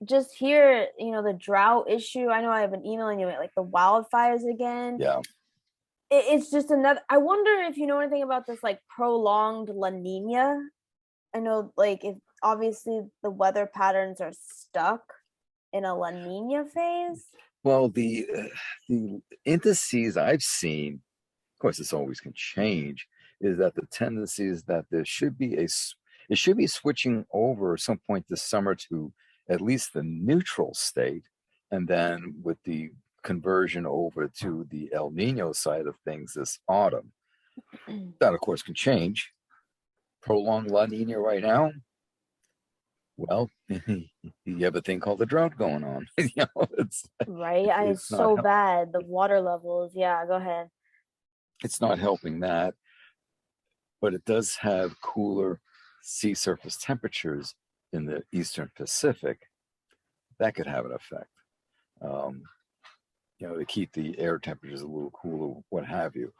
just here, the drought issue. I know I've been emailing you like the wildfires again. Yeah. It's just another. I wonder if you know anything about this like prolonged La Nina. I know, like, if obviously the weather patterns are stuck in a La Nina phase. Well, the indices I've seen, of course, this always can change, is that the tendency is that it should be switching over at some point this summer to at least the neutral state, and then with the conversion over to the El Nino side of things this autumn. That, of course, can change. Prolonged La Nina right now, well, you have a thing called the drought going on. Right? It's It's not so bad. The water levels. Yeah, go ahead. it's not helping that, but it does have cooler sea surface temperatures in the eastern Pacific. That could have an effect. Um, to keep the air temperatures a little cooler, what have you.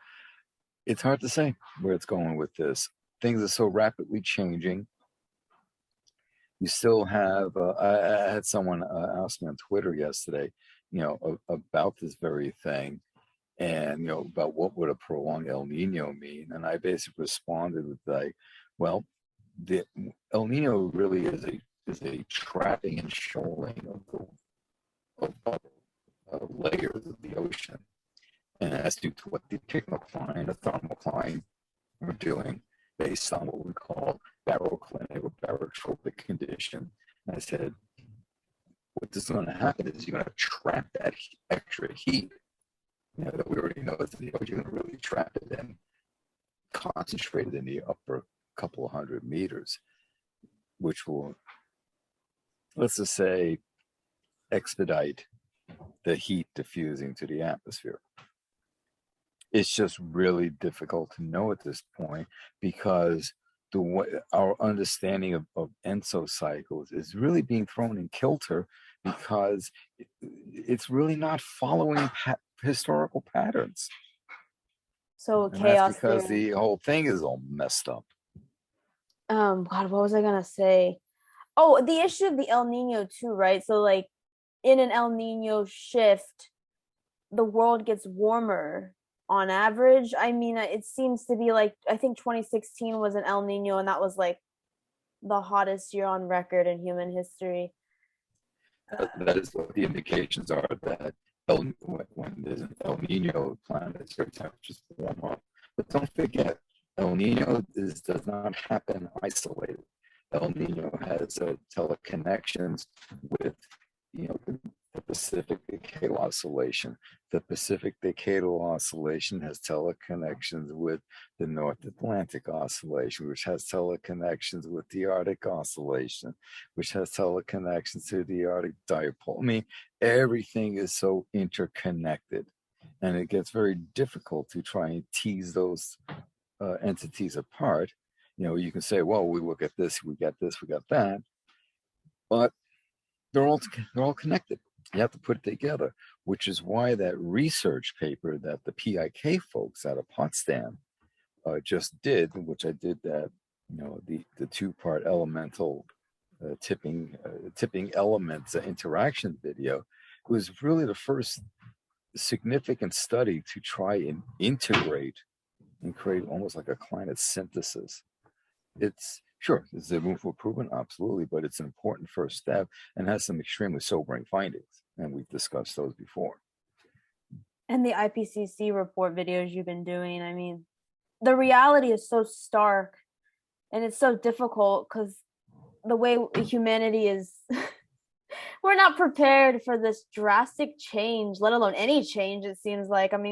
It's hard to say where it's going with this. Things are so rapidly changing. You still have. I had someone ask me on Twitter yesterday, about this very thing, and about what would a prolonged El Nino mean. And I basically responded with like, well, the El Nino really is a trapping and shoaling of layers of the ocean, and that's due to what the technocline and the thermocline are doing based on what we call baroclinic or barotropic condition. And I said, what is going to happen is you're going to trap that extra heat, that we already know is the ocean. You're going to really trap it and concentrate it in the upper couple of hundred meters, which will, let's just say, expedite the heat diffusing to the atmosphere. It's just really difficult to know at this point because the way our understanding of ENSO cycles is really being thrown in kilter because it's really not following historical patterns. So And that's chaos because theory. the whole thing is all messed up. God, what was I gonna say? Oh, the issue of the El Nino too, right? So like in an El Nino shift, the world gets warmer on average. I mean, it seems to be like I think 2016 was an El Nino, and that was like the hottest year on record in human history. That is what the indications are that when there's an El Nino, planetary temperatures warm up. But don't forget, El Nino does not happen isolated. El Nino has teleconnections with, the Pacific Decadal Oscillation. The Pacific Decadal Oscillation has teleconnections with the North Atlantic Oscillation, which has teleconnections with the Arctic Oscillation, which has teleconnections to the Arctic Dipole. I mean, everything is so interconnected, and it gets very difficult to try and tease those entities apart. You can say, well, we look at this, we got this, we got that, but they're all connected. You have to put it together, which is why that research paper that the PIK folks out of Potsdam just did, which I did that, the two-part elemental tipping elements interaction video, was really the first significant study to try and integrate and create almost like a climate synthesis. It's sure is there room for improvement? Absolutely, but it's an important first step and has some extremely sobering findings, and we've discussed those before. And the IPCC report videos you've been doing, I mean, the reality is so stark and it's so difficult because the way humanity is we're not prepared for this drastic change, let alone any change, it seems like. I mean,